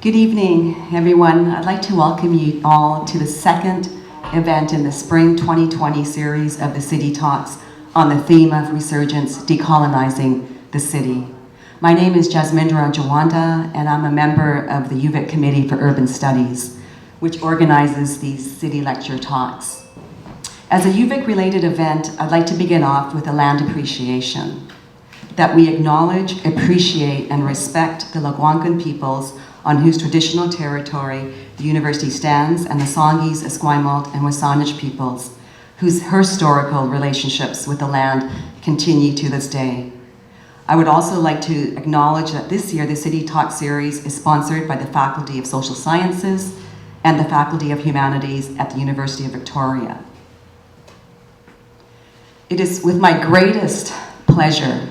Good evening, everyone. I'd like to welcome you all to the second event in the Spring 2020 series of the City Talks on the theme of resurgence, decolonizing the city. My name is Jasmindra Jawanda, and I'm a member of the UVic Committee for Urban Studies, which organizes these city lecture talks. As a UVic-related event, I'd like to begin off with a land appreciation, that we acknowledge, appreciate, and respect the Algonquin peoples on whose traditional territory the university stands, and the Songhees, Esquimalt, and Wasanish peoples, whose historical relationships with the land continue to this day. I would also like to acknowledge that this year the City Talk series is sponsored by the Faculty of Social Sciences and the Faculty of Humanities at the University of Victoria. It is with my greatest pleasure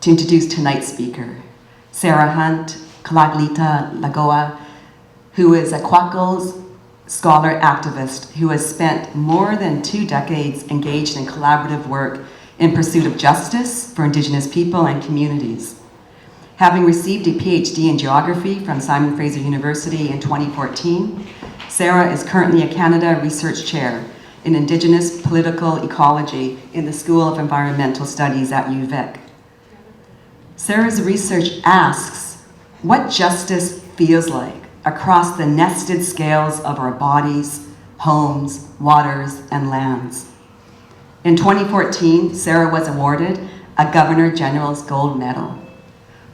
to introduce tonight's speaker, Sarah Hunt, Tłaliłila'ogwa, who is a Kwakiutl scholar activist who has spent more than 2 decades engaged in collaborative work in pursuit of justice for Indigenous people and communities. Having received a PhD in geography from Simon Fraser University in 2014, Sarah is currently a Canada Research Chair in Indigenous Political Ecology in the School of Environmental Studies at UVic. Sarah's research asks what justice feels like across the nested scales of our bodies, homes, waters, and lands. In 2014, Sarah was awarded a Governor General's Gold Medal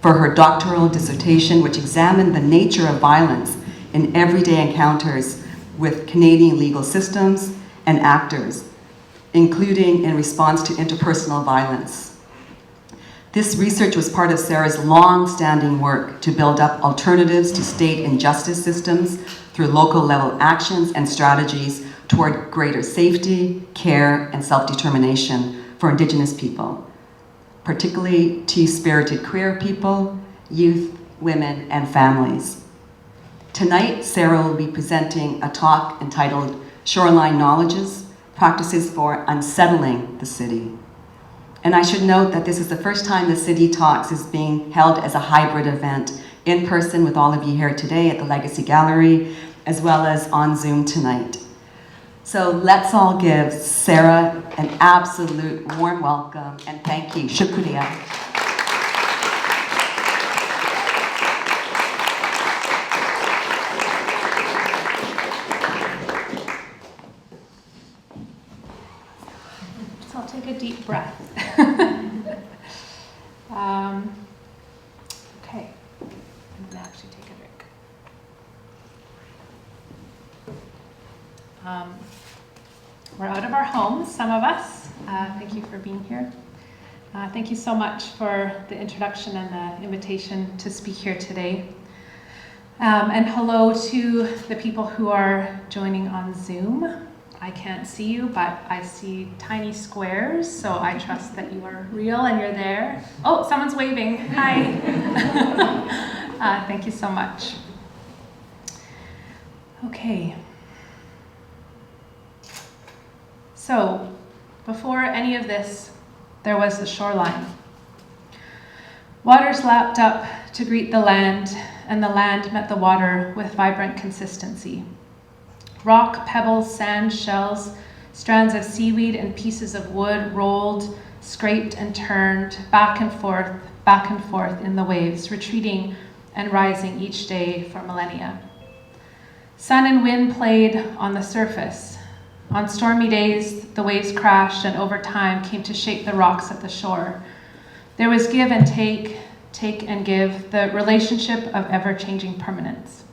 for her doctoral dissertation, which examined the nature of violence in everyday encounters with Canadian legal systems and actors, including in response to interpersonal violence. This research was part of Sarah's long-standing work to build up alternatives to state injustice systems through local level actions and strategies toward greater safety, care, and self-determination for Indigenous people, particularly two-spirited queer people, youth, women, and families. Tonight, Sarah will be presenting a talk entitled Shoreline Knowledges, Practices for Unsettling the City. And I should note that this is the first time the City Talks is being held as a hybrid event, in person with all of you here today at the Legacy Gallery, as well as on Zoom tonight. So let's all give Sarah an absolute warm welcome and thank you. Shukriya. So I'll take a deep breath. Okay, I'm gonna actually take a drink. We're out of our homes, some of us. Thank you for being here. Thank you so much for the introduction and the invitation to speak here today. And hello to the people who are joining on Zoom. I can't see you, but I see tiny squares, so I trust that you are real and you're there. Oh, someone's waving. Hi. Thank you so much. Okay. So, before any of this, there was the shoreline. Waters lapped up to greet the land, and the land met the water with vibrant consistency. Rock, pebbles, sand, shells, strands of seaweed, and pieces of wood rolled, scraped, and turned back and forth in the waves, retreating and rising each day for millennia. Sun and wind played on the surface. On stormy days, the waves crashed and over time came to shake the rocks at the shore. There was give and take and give, the relationship of ever-changing permanence.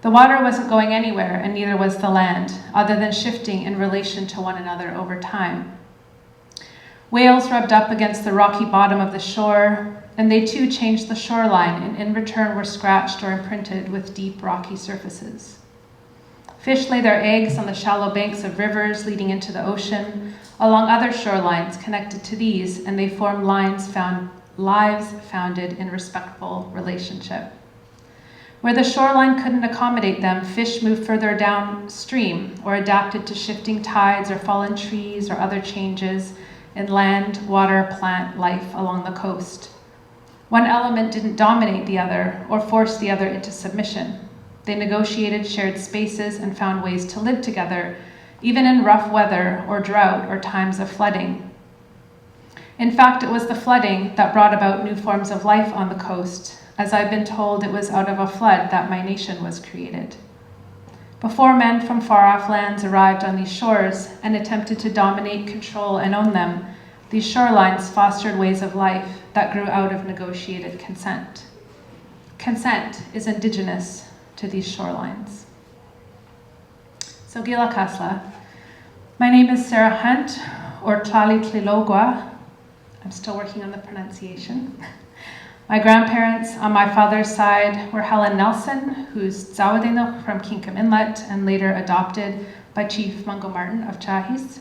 The water wasn't going anywhere, and neither was the land, other than shifting in relation to one another over time. Whales rubbed up against the rocky bottom of the shore, and they too changed the shoreline, and in return were scratched or imprinted with deep rocky surfaces. Fish lay their eggs on the shallow banks of rivers leading into the ocean, along other shorelines connected to these, and they formed lives founded in respectful relationship. Where the shoreline couldn't accommodate them, fish moved further downstream or adapted to shifting tides or fallen trees or other changes in land, water, plant life along the coast. One element didn't dominate the other or force the other into submission. They negotiated shared spaces and found ways to live together, even in rough weather or drought or times of flooding. In fact, it was the flooding that brought about new forms of life on the coast, as I've been told it was out of a flood that my nation was created. Before men from far-off lands arrived on these shores and attempted to dominate, control, and own them, these shorelines fostered ways of life that grew out of negotiated consent. Consent is indigenous to these shorelines. So Gila Kasla. My name is Sarah Hunt, or Tłaliłila'ogwa. I'm still working on the pronunciation. My grandparents on my father's side were Helen Nelson, who's Tsawadeno from Kinkum Inlet and later adopted by Chief Mungo Martin of Chahis,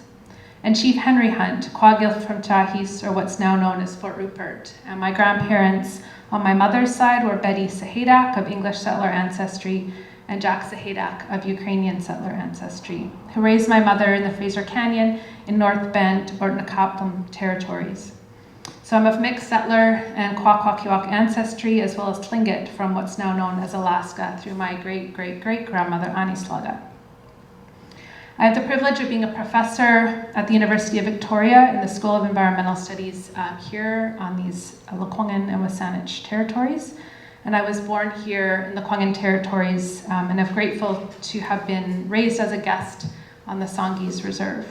and Chief Henry Hunt, Kwagil from Chahis, or what's now known as Fort Rupert. And my grandparents on my mother's side were Betty Sahadak of English settler ancestry and Jack Sahadak of Ukrainian settler ancestry, who raised my mother in the Fraser Canyon in North Bend or Nakaplum territories. So I'm of mixed settler and Kwakwaka'wakw ancestry, as well as Tlingit from what's now known as Alaska through my great-great-great-grandmother, Anislaga. I have the privilege of being a professor at the University of Victoria in the School of Environmental Studies here on these Lekwungen and Wasanich territories. And I was born here in the Lekwungen territories and I'm grateful to have been raised as a guest on the Songhees Reserve.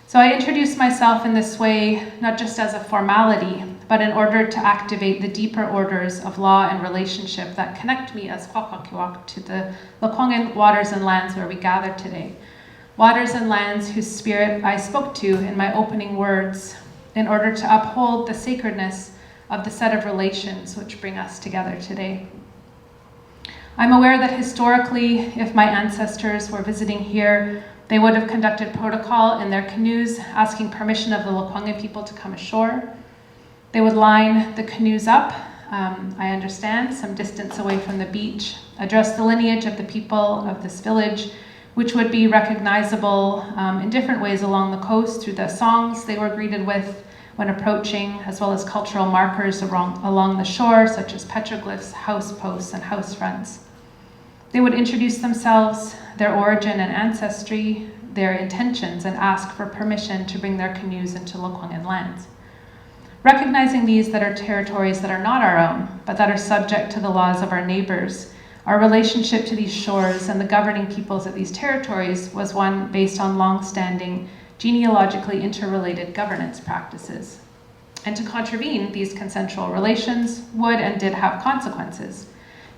So I introduce myself in this way, not just as a formality, but in order to activate the deeper orders of law and relationship that connect me as Kwakwaka'wakw to the Lekwungen waters and lands where we gather today. Waters and lands whose spirit I spoke to in my opening words in order to uphold the sacredness of the set of relations which bring us together today. I'm aware that historically, if my ancestors were visiting here, they would have conducted protocol in their canoes, asking permission of the Lekwungen people to come ashore. They would line the canoes up, I understand, some distance away from the beach, address the lineage of the people of this village, which would be recognizable in different ways along the coast through the songs they were greeted with when approaching, as well as cultural markers along the shore, such as petroglyphs, house posts, and house fronts. They would introduce themselves, their origin and ancestry, their intentions, and ask for permission to bring their canoes into Lekwungen lands. Recognizing these that are territories that are not our own, but that are subject to the laws of our neighbors, our relationship to these shores and the governing peoples of these territories was one based on long-standing, genealogically interrelated governance practices. And to contravene these consensual relations would and did have consequences,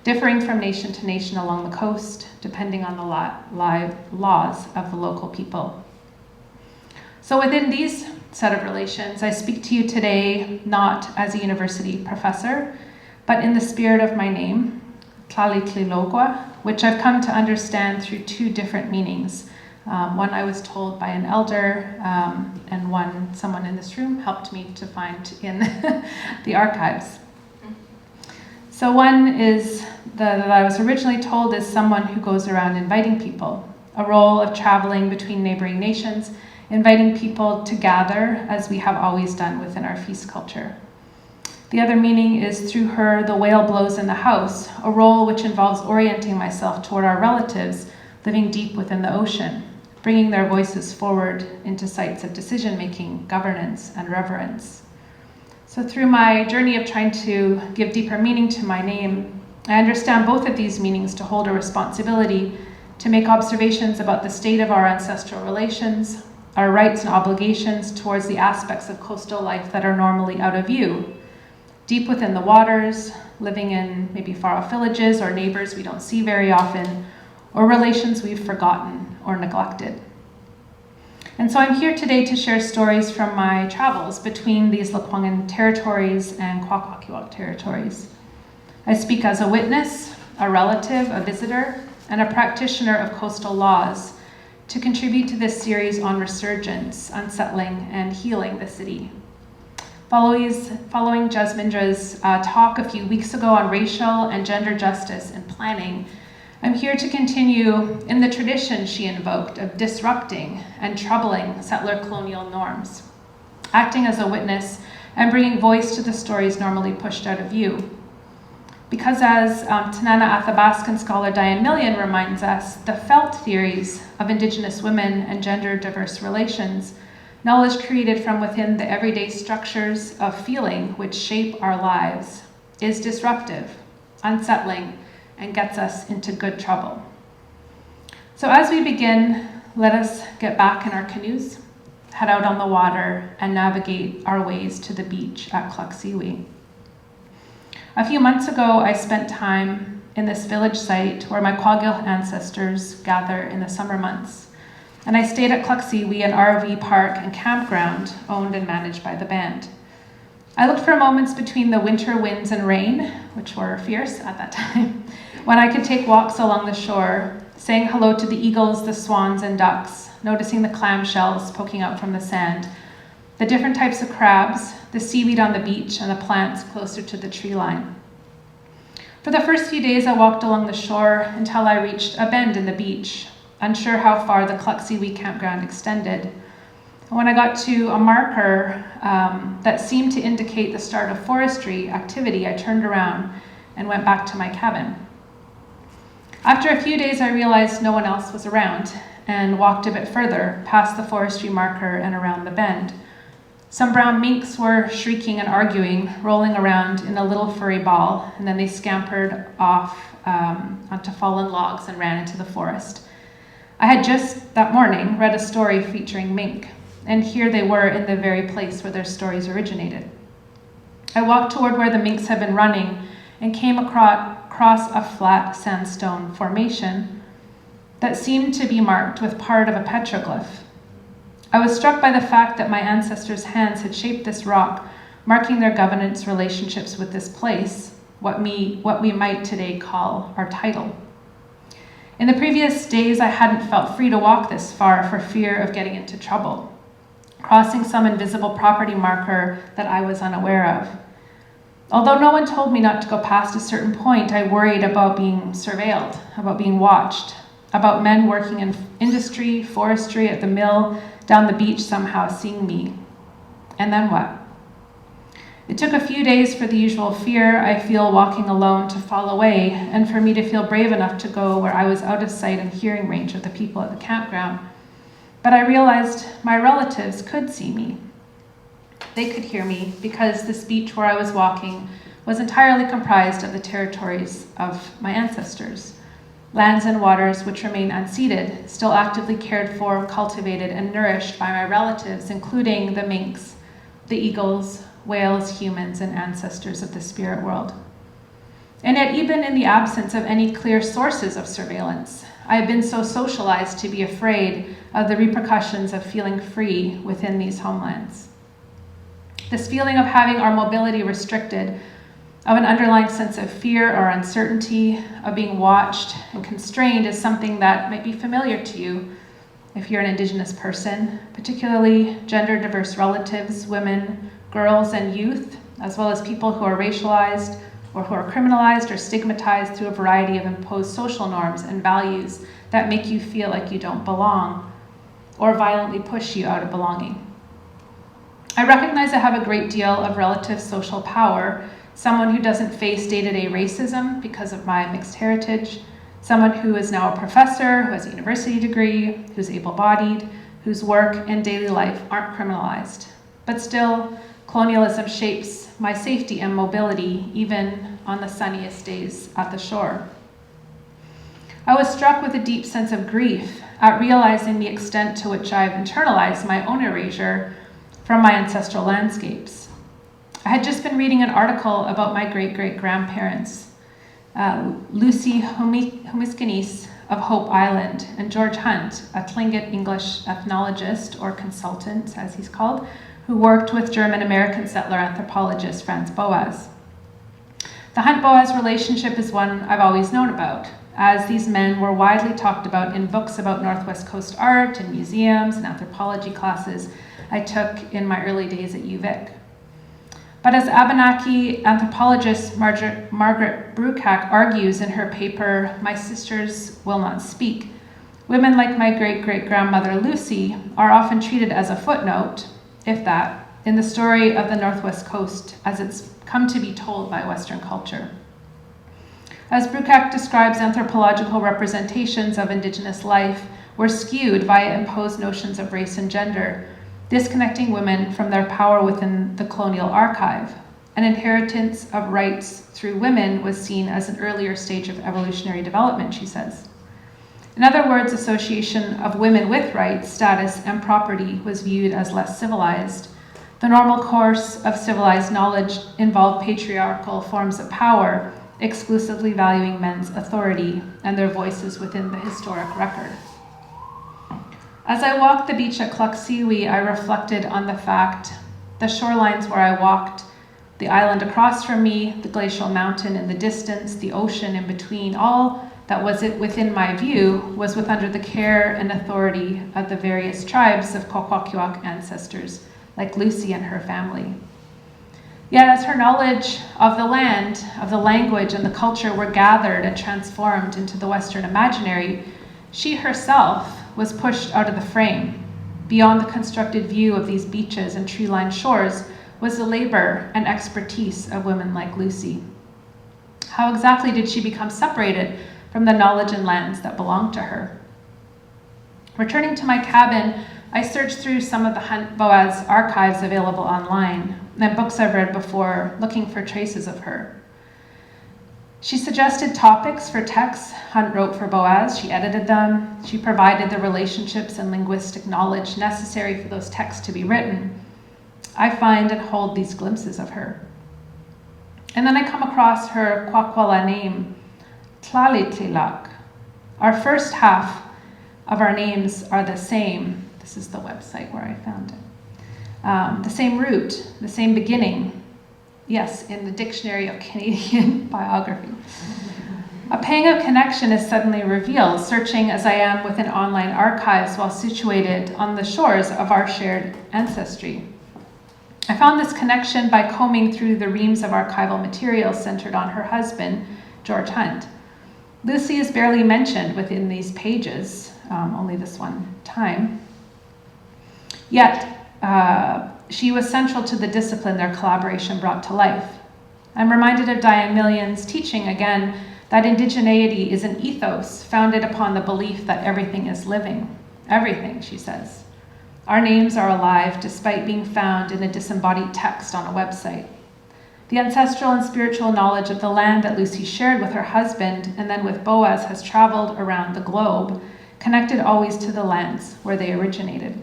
differing from nation to nation along the coast, depending on the laws of the local people. So within these set of relations, I speak to you today not as a university professor, but in the spirit of my name, Tłaliłila'ogwa, which I've come to understand through two different meanings. One I was told by an elder, and one someone in this room helped me to find in the archives. So one is that I was originally told is someone who goes around inviting people, a role of traveling between neighboring nations, inviting people to gather as we have always done within our feast culture. The other meaning is through her, the whale blows in the house, a role which involves orienting myself toward our relatives living deep within the ocean, bringing their voices forward into sites of decision-making, governance, and reverence. So through my journey of trying to give deeper meaning to my name, I understand both of these meanings to hold a responsibility to make observations about the state of our ancestral relations, our rights and obligations towards the aspects of coastal life that are normally out of view, deep within the waters, living in maybe far-off villages or neighbors we don't see very often, or relations we've forgotten or neglected. And so I'm here today to share stories from my travels between these Lekwungen territories and Kwakwaka'wakw territories. I speak as a witness, a relative, a visitor, and a practitioner of coastal laws to contribute to this series on resurgence, unsettling, and healing the city. Following Jasmindra's talk a few weeks ago on racial and gender justice and planning, I'm here to continue in the tradition she invoked of disrupting and troubling settler colonial norms, acting as a witness and bringing voice to the stories normally pushed out of view. Because as Tanana Athabascan scholar Diane Millian reminds us, the felt theories of Indigenous women and gender diverse relations, knowledge created from within the everyday structures of feeling which shape our lives, is disruptive, unsettling, and gets us into good trouble. So as we begin, let us get back in our canoes, head out on the water, and navigate our ways to the beach at Tłaliłila'ogwa. A few months ago, I spent time in this village site where my Kwagil ancestors gather in the summer months. And I stayed at Tłaliłila'ogwa, an RV park and campground owned and managed by the band. I looked for moments between the winter winds and rain, which were fierce at that time, when I could take walks along the shore, saying hello to the eagles, the swans, and ducks, noticing the clam shells poking out from the sand, the different types of crabs, the seaweed on the beach, and the plants closer to the tree line. For the first few days, I walked along the shore until I reached a bend in the beach, unsure how far the Tłaliłila'ogwa campground extended. When I got to a marker that seemed to indicate the start of forestry activity, I turned around and went back to my cabin. After a few days, I realized no one else was around and walked a bit further past the forestry marker and around the bend. Some brown minks were shrieking and arguing, rolling around in a little furry ball, and then they scampered off onto fallen logs and ran into the forest. I had just that morning read a story featuring mink, and here they were in the very place where their stories originated. I walked toward where the minks had been running and came across a flat sandstone formation that seemed to be marked with part of a petroglyph. I was struck by the fact that my ancestors' hands had shaped this rock, marking their governance relationships with this place, what we might today call our title. In the previous days, I hadn't felt free to walk this far for fear of getting into trouble, crossing some invisible property marker that I was unaware of. Although no one told me not to go past a certain point, I worried about being surveilled, about being watched, about men working in industry, forestry, at the mill, down the beach somehow seeing me. And then what? It took a few days for the usual fear I feel walking alone to fall away, and for me to feel brave enough to go where I was out of sight and hearing range of the people at the campground. But I realized my relatives could see me. They could hear me because this beach where I was walking was entirely comprised of the territories of my ancestors. Lands and waters which remain unceded, still actively cared for, cultivated, and nourished by my relatives, including the minks, the eagles, whales, humans, and ancestors of the spirit world. And yet, even in the absence of any clear sources of surveillance, I have been so socialized to be afraid of the repercussions of feeling free within these homelands. This feeling of having our mobility restricted, of an underlying sense of fear or uncertainty, of being watched and constrained is something that might be familiar to you if you're an Indigenous person, particularly gender diverse relatives, women, girls, and youth, as well as people who are racialized or who are criminalized or stigmatized through a variety of imposed social norms and values that make you feel like you don't belong or violently push you out of belonging. I recognize I have a great deal of relative social power, someone who doesn't face day-to-day racism because of my mixed heritage, someone who is now a professor, who has a university degree, who's able-bodied, whose work and daily life aren't criminalized. But still, colonialism shapes my safety and mobility, even on the sunniest days at the shore. I was struck with a deep sense of grief at realizing the extent to which I've internalized my own erasure from my ancestral landscapes. I had just been reading an article about my great-great-grandparents, Lucy Humiskinis of Hope Island, and George Hunt, a Tlingit English ethnologist, or consultant, as he's called, who worked with German-American settler anthropologist Franz Boas. The Hunt-Boas relationship is one I've always known about, as these men were widely talked about in books about Northwest Coast art and museums and anthropology classes I took in my early days at UVic. But as Abenaki anthropologist Margaret Bruchac argues in her paper, My Sisters Will Not Speak, women like my great-great-grandmother Lucy are often treated as a footnote, if that, in the story of the Northwest Coast as it's come to be told by Western culture. As Bruckach describes, anthropological representations of Indigenous life were skewed via imposed notions of race and gender, disconnecting women from their power within the colonial archive. An inheritance of rights through women was seen as an earlier stage of evolutionary development, she says. In other words, association of women with rights, status, and property was viewed as less civilized. The normal course of civilized knowledge involved patriarchal forms of power, exclusively valuing men's authority and their voices within the historic record. As I walked the beach at Tłaliłila'ogwa, I reflected on the fact the shorelines where I walked, the island across from me, the glacial mountain in the distance, the ocean in between, all that was within my view was under the care and authority of the various tribes of Kwakwaka'wakw ancestors, like Lucy and her family. Yet as her knowledge of the land, of the language, and the culture were gathered and transformed into the Western imaginary, she herself was pushed out of the frame. Beyond the constructed view of these beaches and tree-lined shores was the labor and expertise of women like Lucy. How exactly did she become separated from the knowledge and lands that belonged to her? Returning to my cabin, I searched through some of the Hunt Boaz archives available online and books I've read before, looking for traces of her. She suggested topics for texts Hunt wrote for Boaz. She edited them. She provided the relationships and linguistic knowledge necessary for those texts to be written. I find and hold these glimpses of her. And then I come across her Kwakwala name, Tłali'ila'ogwa. Our first half of our names are the same. This is the website where I found it. The same root, the same beginning. Yes, in the Dictionary of Canadian Biography. A pang of connection is suddenly revealed, searching as I am within online archives while situated on the shores of our shared ancestry. I found this connection by combing through the reams of archival material centered on her husband, George Hunt. Lucy is barely mentioned within these pages, only this one time. Yet, she was central to the discipline their collaboration brought to life. I'm reminded of Diane Million's teaching again that indigeneity is an ethos founded upon the belief that everything is living. Everything, she says. Our names are alive despite being found in a disembodied text on a website. The ancestral and spiritual knowledge of the land that Lucy shared with her husband and then with Boaz has traveled around the globe, connected always to the lands where they originated.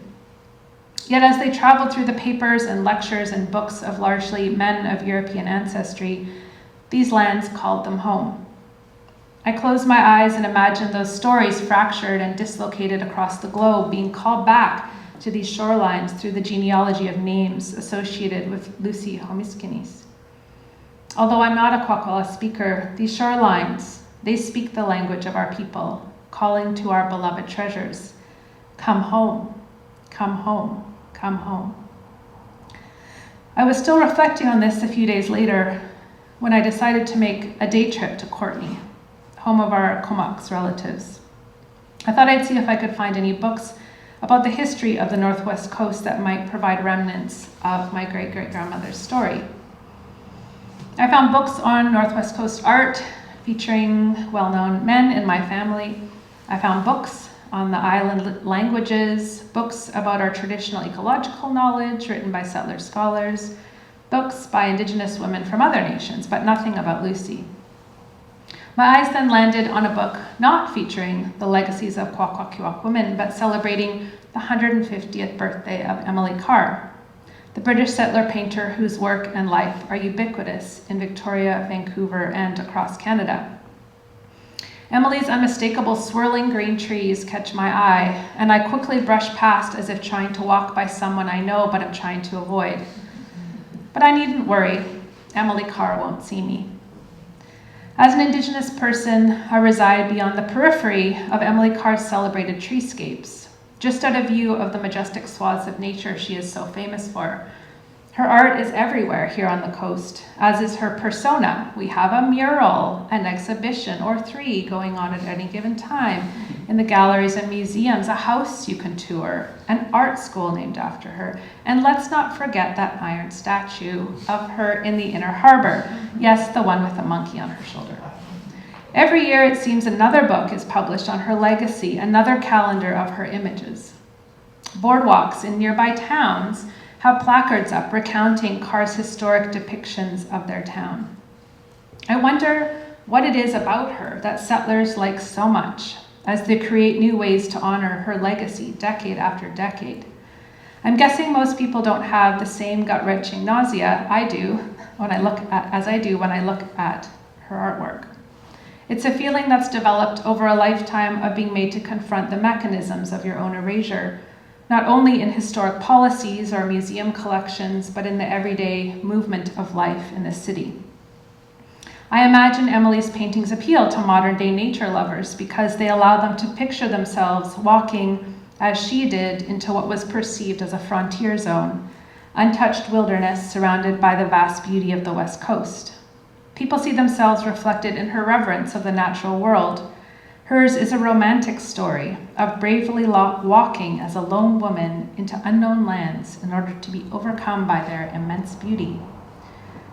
Yet as they traveled through the papers and lectures and books of largely men of European ancestry, these lands called them home. I closed my eyes and imagined those stories fractured and dislocated across the globe being called back to these shorelines through the genealogy of names associated with Lucy Homiskinis. Although I'm not a Kwakwala speaker, these shorelines, they speak the language of our people, calling to our beloved treasures. Come home, come home. Come home. I was still reflecting on this a few days later when I decided to make a day trip to Courtney, home of our Comox relatives. I thought I'd see if I could find any books about the history of the Northwest Coast that might provide remnants of my great-great-grandmother's story. I found books on Northwest Coast art featuring well-known men in my family. I found books on the island languages, books about our traditional ecological knowledge written by settler scholars, books by Indigenous women from other nations, but nothing about Lucy. My eyes then landed on a book not featuring the legacies of Kwakwaka'wakw women, but celebrating the 150th birthday of Emily Carr, the British settler painter whose work and life are ubiquitous in Victoria, Vancouver, and across Canada. Emily's unmistakable swirling green trees catch my eye, and I quickly brush past as if trying to walk by someone I know but am trying to avoid. But I needn't worry. Emily Carr won't see me. As an Indigenous person, I reside beyond the periphery of Emily Carr's celebrated treescapes, just out of view of the majestic swaths of nature she is so famous for. Her art is everywhere here on the coast, as is her persona. We have a mural, an exhibition, or 3 going on at any given time in the galleries and museums, a house you can tour, an art school named after her, and let's not forget that iron statue of her in the inner harbor. Yes, the one with the monkey on her shoulder. Every year it seems another book is published on her legacy, another calendar of her images. Boardwalks in nearby towns have placards up recounting Carr's historic depictions of their town. I wonder what it is about her that settlers like so much as they create new ways to honor her legacy decade after decade. I'm guessing most people don't have the same gut-wrenching nausea I do when I look at her artwork. It's a feeling that's developed over a lifetime of being made to confront the mechanisms of your own erasure, not only in historic policies or museum collections, but in the everyday movement of life in the city. I imagine Emily's paintings appeal to modern-day nature lovers because they allow them to picture themselves walking, as she did, into what was perceived as a frontier zone, untouched wilderness surrounded by the vast beauty of the West Coast. People see themselves reflected in her reverence of the natural world. Hers is a romantic story of bravely walking as a lone woman into unknown lands in order to be overcome by their immense beauty.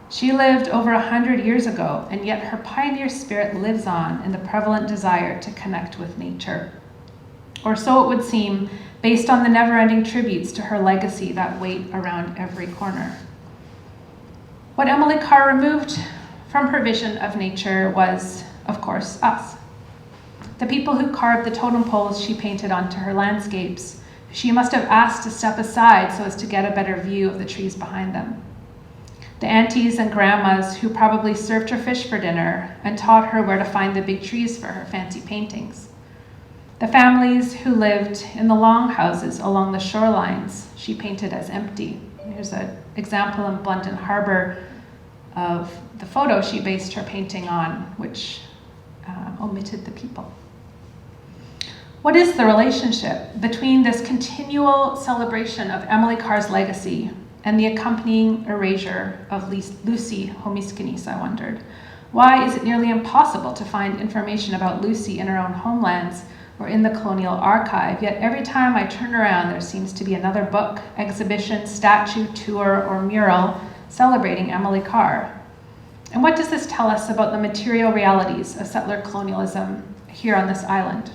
She lived over 100 years ago, and yet her pioneer spirit lives on in the prevalent desire to connect with nature. Or so it would seem, based on the never-ending tributes to her legacy that wait around every corner. What Emily Carr removed from her vision of nature was, of course, us. The people who carved the totem poles she painted onto her landscapes, she must have asked to step aside so as to get a better view of the trees behind them. The aunties and grandmas who probably served her fish for dinner and taught her where to find the big trees for her fancy paintings. The families who lived in the long houses along the shorelines she painted as empty. Here's an example in Blunden Harbor of the photo she based her painting on, which omitted the people. What is the relationship between this continual celebration of Emily Carr's legacy and the accompanying erasure of Lucy Homiskinis, I wondered? Why is it nearly impossible to find information about Lucy in her own homelands or in the colonial archive, yet every time I turn around there seems to be another book, exhibition, statue, tour, or mural celebrating Emily Carr? And what does this tell us about the material realities of settler colonialism here on this island?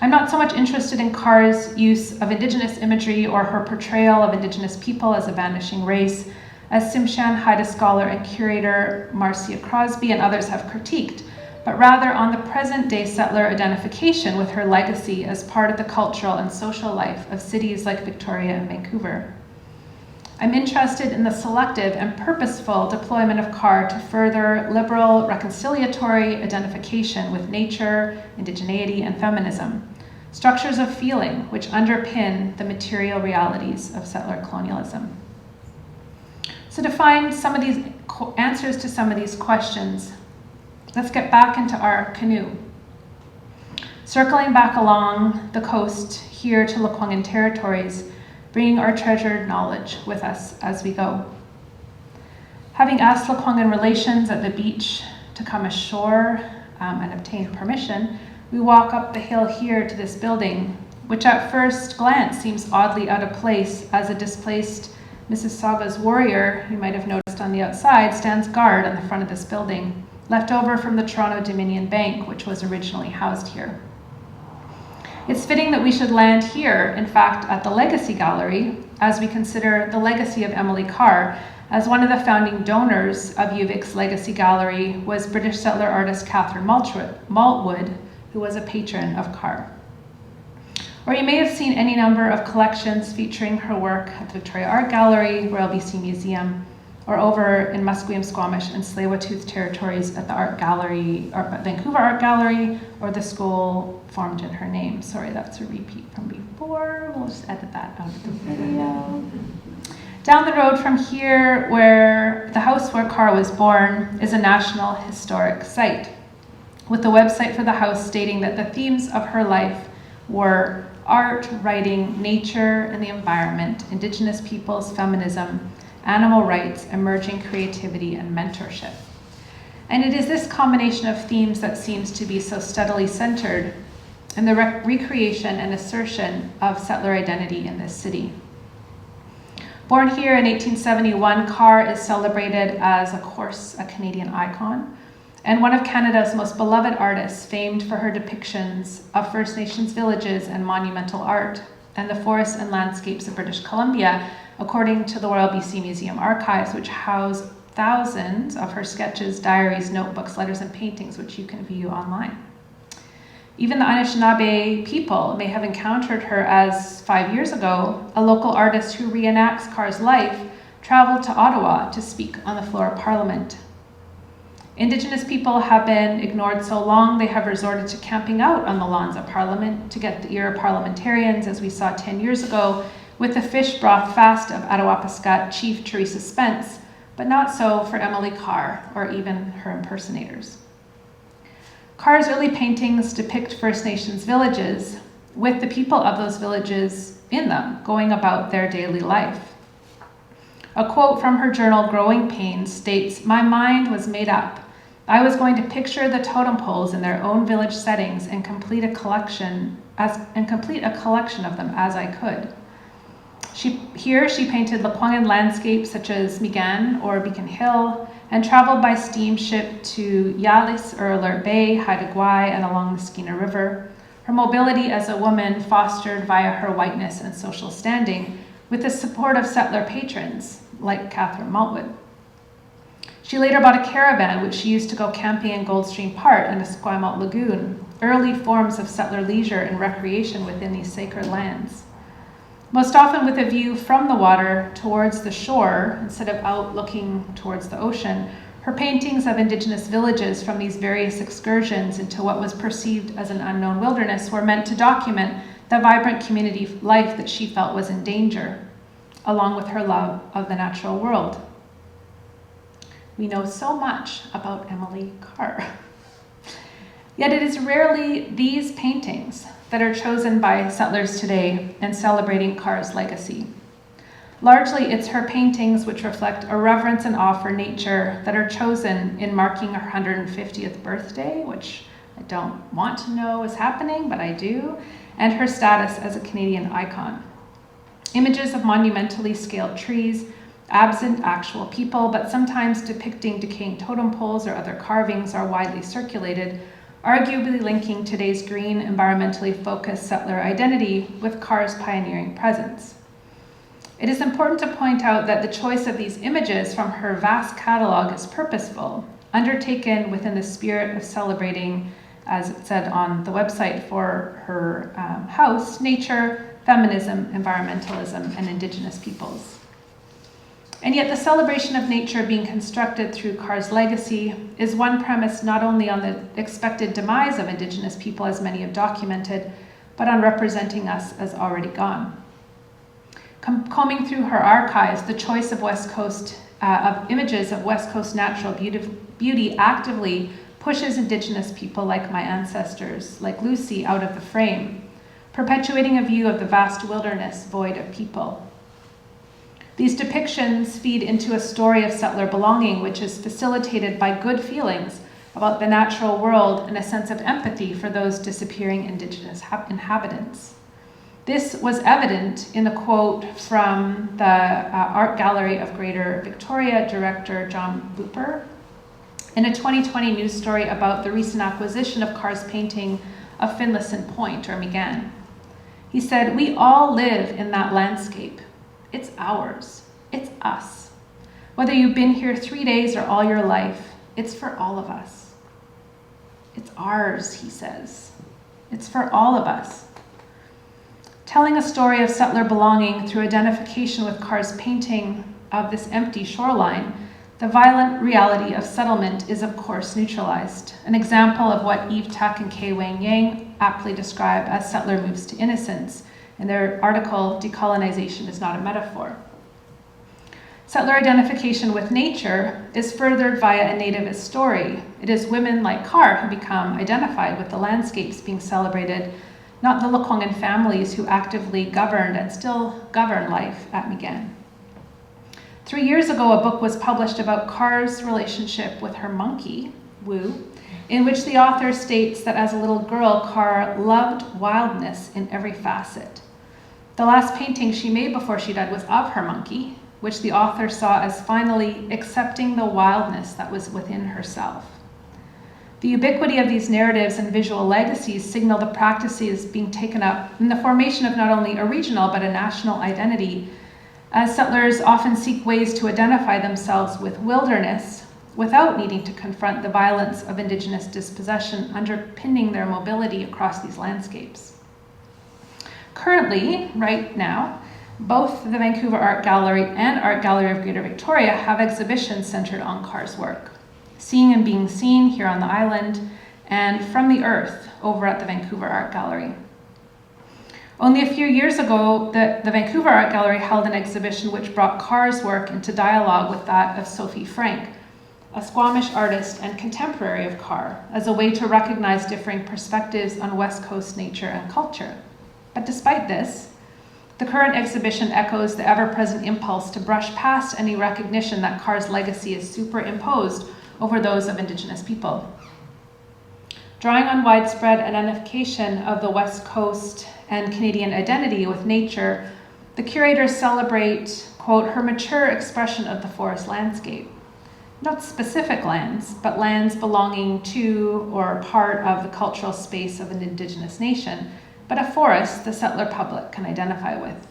I'm not so much interested in Carr's use of Indigenous imagery or her portrayal of Indigenous people as a vanishing race, as Tsimshian Haida scholar and curator Marcia Crosby and others have critiqued, but rather on the present-day settler identification with her legacy as part of the cultural and social life of cities like Victoria and Vancouver. I'm interested in the selective and purposeful deployment of Carr to further liberal, reconciliatory identification with nature, indigeneity, and feminism, structures of feeling which underpin the material realities of settler colonialism. So to find some of these answers to some of these questions, let's get back into our canoe. Circling back along the coast here to Lekwungen territories, bringing our treasured knowledge with us as we go. Having asked Lekwungen relations at the beach to come ashore and obtain permission, we walk up the hill here to this building, which at first glance seems oddly out of place as a displaced Mississauga's warrior, you might have noticed on the outside, stands guard on the front of this building, left over from the Toronto Dominion Bank, which was originally housed here. It's fitting that we should land here, in fact, at the Legacy Gallery, as we consider the legacy of Emily Carr, as one of the founding donors of UVic's Legacy Gallery was British settler artist Catherine Maltwood, who was a patron of Carr. Or you may have seen any number of collections featuring her work at the Victoria Art Gallery, Royal BC Museum, or over in Musqueam, Squamish, and Tsleil-Waututh territories at the Art Gallery, or Vancouver Art Gallery, or the school formed in her name. Sorry, that's a repeat from before. We'll just edit that out of the video. Down the road from here, where the house where Carr was born, is a National Historic Site, with the website for the house stating that the themes of her life were art, writing, nature and the environment, Indigenous peoples, feminism, animal rights, emerging creativity, and mentorship. And it is this combination of themes that seems to be so steadily centered in the recreation and assertion of settler identity in this city. Born here in 1871, Carr is celebrated as, of course, a Canadian icon and one of Canada's most beloved artists, famed for her depictions of First Nations villages and monumental art and the forests and landscapes of British Columbia, according to the Royal BC Museum archives, which house thousands of her sketches, diaries, notebooks, letters, and paintings, which you can view online. Even the Anishinaabe people may have encountered her as, 5 years ago, a local artist who reenacts Carr's life traveled to Ottawa to speak on the floor of Parliament. Indigenous people have been ignored so long they have resorted to camping out on the lawns of Parliament to get the ear of parliamentarians, as we saw 10 years ago with the fish broth fast of Attawapiskat Chief Teresa Spence, but not so for Emily Carr or even her impersonators. Carr's early paintings depict First Nations villages with the people of those villages in them going about their daily life. A quote from her journal, Growing Pains, states, "My mind was made up. I was going to picture the totem poles in their own village settings and complete a collection of them as I could." Here she painted Lekwungen landscapes such as Migan or Beacon Hill and traveled by steamship to Yalis or Alert Bay, Haida Gwaii, and along the Skeena River. Her mobility as a woman fostered via her whiteness and social standing with the support of settler patrons like Catherine Maltwood. She later bought a caravan which she used to go camping in Goldstream Park and Esquimalt Lagoon, early forms of settler leisure and recreation within these sacred lands. Most often with a view from the water towards the shore instead of out looking towards the ocean, her paintings of Indigenous villages from these various excursions into what was perceived as an unknown wilderness were meant to document the vibrant community life that she felt was in danger, along with her love of the natural world. We know so much about Emily Carr. Yet it is rarely these paintings that are chosen by settlers today in celebrating Carr's legacy. Largely, it's her paintings which reflect a reverence and awe for nature that are chosen in marking her 150th birthday, which I don't want to know is happening, but I do, and her status as a Canadian icon. Images of monumentally scaled trees, absent actual people, but sometimes depicting decaying totem poles or other carvings are widely circulated, arguably linking today's green, environmentally focused settler identity with Carr's pioneering presence. It is important to point out that the choice of these images from her vast catalog is purposeful, undertaken within the spirit of celebrating, as it said on the website for her house, nature, feminism, environmentalism, and Indigenous peoples. And yet the celebration of nature being constructed through Carr's legacy is one premise not only on the expected demise of Indigenous people, as many have documented, but on representing us as already gone. Combing through her archives, the choice of of images of West Coast natural beauty actively pushes Indigenous people like my ancestors, like Lucy, out of the frame, perpetuating a view of the vast wilderness void of people. These depictions feed into a story of settler belonging, which is facilitated by good feelings about the natural world and a sense of empathy for those disappearing Indigenous inhabitants. This was evident in the quote from the Art Gallery of Greater Victoria director John Booper in a 2020 news story about the recent acquisition of Carr's painting of Finlayson Point, or Migan. He said, "We all live in that landscape. It's ours. It's us. Whether you've been here 3 days or all your life, it's for all of us. It's ours," he says. "It's for all of us." Telling a story of settler belonging through identification with Carr's painting of this empty shoreline, the violent reality of settlement is of course neutralized, an example of what Eve Tuck and Kay Wang Yang aptly describe as settler moves to innocence. In their article, Decolonization is Not a Metaphor. Settler identification with nature is furthered via a nativist story. It is women like Carr who become identified with the landscapes being celebrated, not the Lekwungen families who actively governed and still govern life at Mi'kmaq. 3 years ago, a book was published about Carr's relationship with her monkey, Wu, in which the author states that as a little girl, Carr loved wildness in every facet. The last painting she made before she died was of her monkey, which the author saw as finally accepting the wildness that was within herself. The ubiquity of these narratives and visual legacies signal the practices being taken up in the formation of not only a regional but a national identity, as settlers often seek ways to identify themselves with wilderness without needing to confront the violence of Indigenous dispossession underpinning their mobility across these landscapes. Currently, right now, both the Vancouver Art Gallery and Art Gallery of Greater Victoria have exhibitions centered on Carr's work, Seeing and Being Seen here on the island, and From the Earth over at the Vancouver Art Gallery. Only a few years ago, the Vancouver Art Gallery held an exhibition which brought Carr's work into dialogue with that of Sophie Frank, a Squamish artist and contemporary of Carr, as a way to recognize differing perspectives on West Coast nature and culture. But despite this, the current exhibition echoes the ever-present impulse to brush past any recognition that Carr's legacy is superimposed over those of Indigenous people. Drawing on widespread identification of the West Coast and Canadian identity with nature, the curators celebrate, quote, her mature expression of the forest landscape. Not specific lands, but lands belonging to or part of the cultural space of an Indigenous nation, but a forest the settler public can identify with.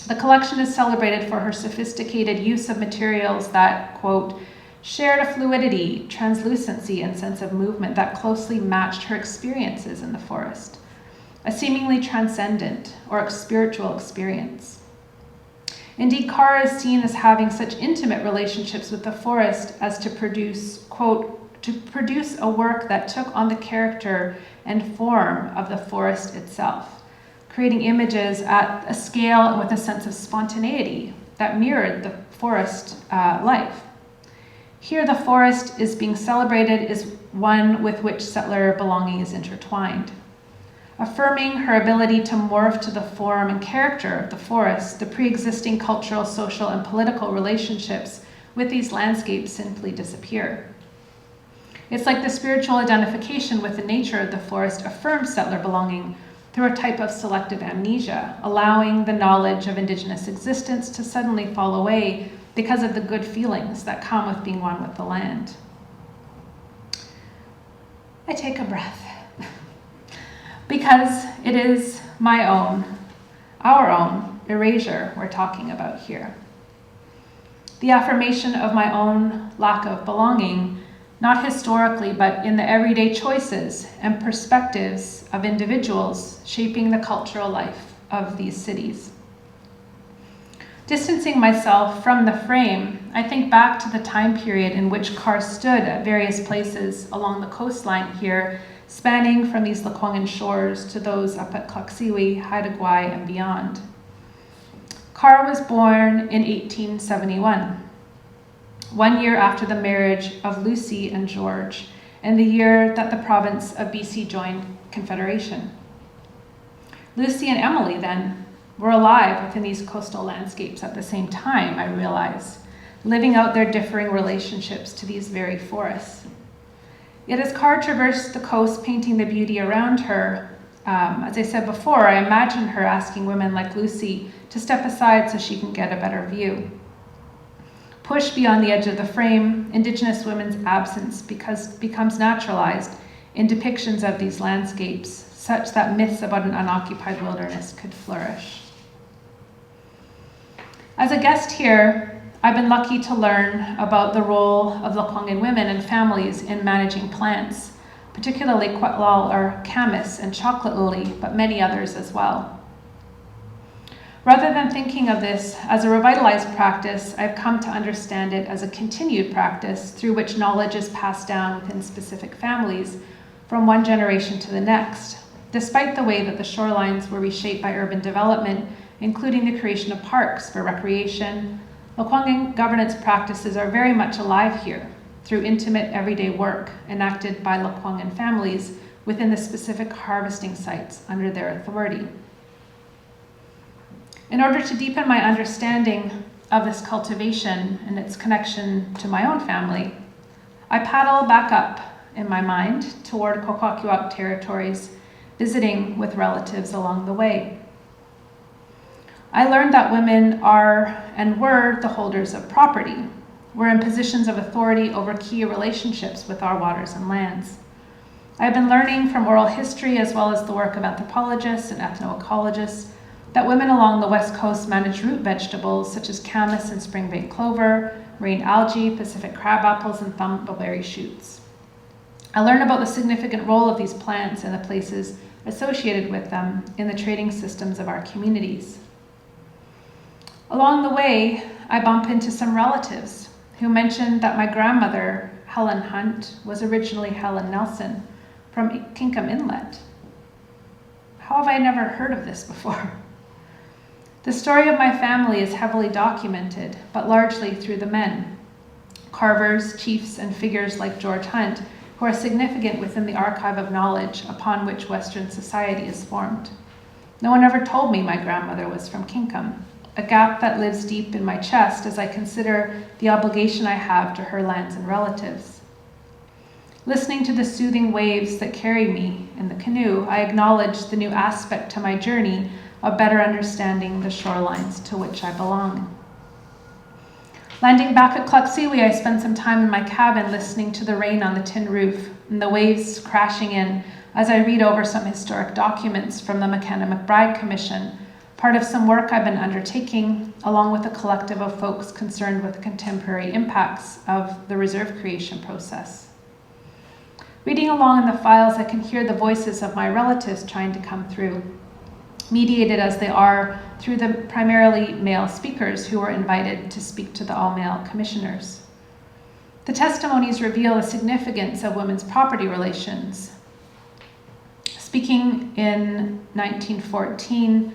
The collection is celebrated for her sophisticated use of materials that, quote, shared a fluidity, translucency, and sense of movement that closely matched her experiences in the forest, a seemingly transcendent or spiritual experience. Indeed, Carr is seen as having such intimate relationships with the forest as to produce, quote, to produce a work that took on the character and form of the forest itself, creating images at a scale and with a sense of spontaneity that mirrored the forest life. Here, the forest is being celebrated as one with which settler belonging is intertwined. Affirming her ability to morph to the form and character of the forest, the pre-existing cultural, social, and political relationships with these landscapes simply disappear. It's like the spiritual identification with the nature of the forest affirms settler belonging through a type of selective amnesia, allowing the knowledge of Indigenous existence to suddenly fall away because of the good feelings that come with being one with the land. I take a breath. Because it is my own, our own erasure we're talking about here. The affirmation of my own lack of belonging, not historically, but in the everyday choices and perspectives of individuals shaping the cultural life of these cities. Distancing myself from the frame, I think back to the time period in which Carr stood at various places along the coastline here, spanning from these Lekwungen shores to those up at Tłaliłila'ogwa, Haida Gwaii, and beyond. Carr was born in 1871, 1 year after the marriage of Lucy and George, and the year that the province of BC joined Confederation. Lucy and Emily, then, were alive within these coastal landscapes at the same time, I realize, living out their differing relationships to these very forests. Yet as Carr traversed the coast painting the beauty around her, as I said before, I imagine her asking women like Lucy to step aside so she can get a better view. Pushed beyond the edge of the frame, Indigenous women's absence becomes naturalized in depictions of these landscapes, such that myths about an unoccupied wilderness could flourish. As a guest here, I've been lucky to learn about the role of Lekwungen women and families in managing plants, particularly Quetlal or camas and chocolate lily, but many others as well. Rather than thinking of this as a revitalized practice, I've come to understand it as a continued practice through which knowledge is passed down within specific families from one generation to the next, despite the way that the shorelines were reshaped by urban development, including the creation of parks for recreation. Lekwungen governance practices are very much alive here through intimate everyday work enacted by Lekwungen families within the specific harvesting sites under their authority. In order to deepen my understanding of this cultivation and its connection to my own family, I paddle back up in my mind toward Kwakwaka'wakw territories, visiting with relatives along the way. I learned that women are and were the holders of property, were in positions of authority over key relationships with our waters and lands. I have been learning from oral history as well as the work of anthropologists and ethnoecologists that women along the West Coast manage root vegetables such as camas and springbank clover, marine algae, Pacific crabapples, and thumbleberry shoots. I learned about the significant role of these plants and the places associated with them in the trading systems of our communities. Along the way, I bump into some relatives who mentioned that my grandmother, Helen Hunt, was originally Helen Nelson from Kinkum Inlet. How have I never heard of this before? The story of my family is heavily documented, but largely through the men, carvers, chiefs, and figures like George Hunt, who are significant within the archive of knowledge upon which Western society is formed. No one ever told me my grandmother was from Kinkum, a gap that lives deep in my chest as I consider the obligation I have to her lands and relatives. Listening to the soothing waves that carry me in the canoe, I acknowledge the new aspect to my journey of better understanding the shorelines to which I belong. Landing back at Tłaliłila'ogwa, I spent some time in my cabin listening to the rain on the tin roof and the waves crashing in as I read over some historic documents from the McKenna-McBride Commission, part of some work I've been undertaking, along with a collective of folks concerned with contemporary impacts of the reserve creation process. Reading along in the files, I can hear the voices of my relatives trying to come through, mediated as they are through the primarily male speakers who were invited to speak to the all-male commissioners. The testimonies reveal the significance of women's property relations. Speaking in 1914,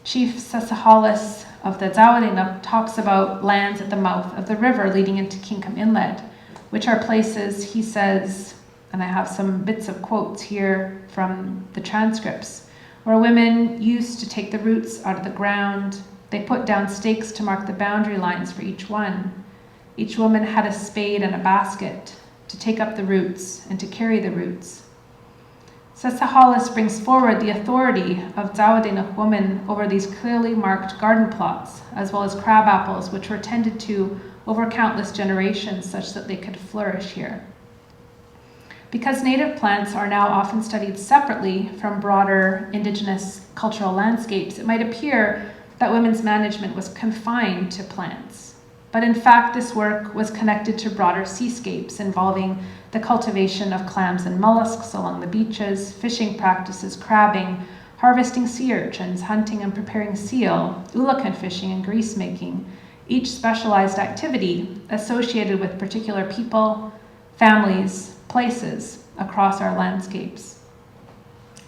Chief Sasahalis of the Tłaliłila'ogwa talks about lands at the mouth of the river leading into Kinkum Inlet, which are places, he says, and I have some bits of quotes here from the transcripts, where women used to take the roots out of the ground. They put down stakes to mark the boundary lines for each one. Each woman had a spade and a basket to take up the roots and to carry the roots. Sasahalis brings forward the authority of Tłali'ila'ogwa women over these clearly marked garden plots, as well as crab apples, which were tended to over countless generations such that they could flourish here. Because native plants are now often studied separately from broader indigenous cultural landscapes, it might appear that women's management was confined to plants. But in fact, this work was connected to broader seascapes involving the cultivation of clams and mollusks along the beaches, fishing practices, crabbing, harvesting sea urchins, hunting and preparing seal, ulakan fishing, and grease making, each specialized activity associated with particular people, families, places across our landscapes.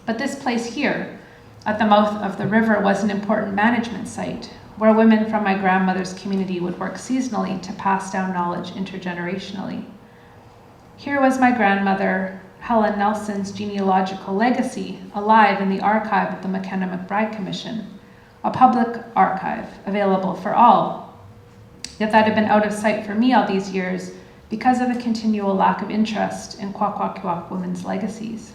But this place here, at the mouth of the river, was an important management site where women from my grandmother's community would work seasonally to pass down knowledge intergenerationally. Here was my grandmother, Helen Nelson's genealogical legacy, alive in the archive of the McKenna-McBride Commission, a public archive available for all. Yet that had been out of sight for me all these years because of the continual lack of interest in Kwakwaka'wakw women's legacies.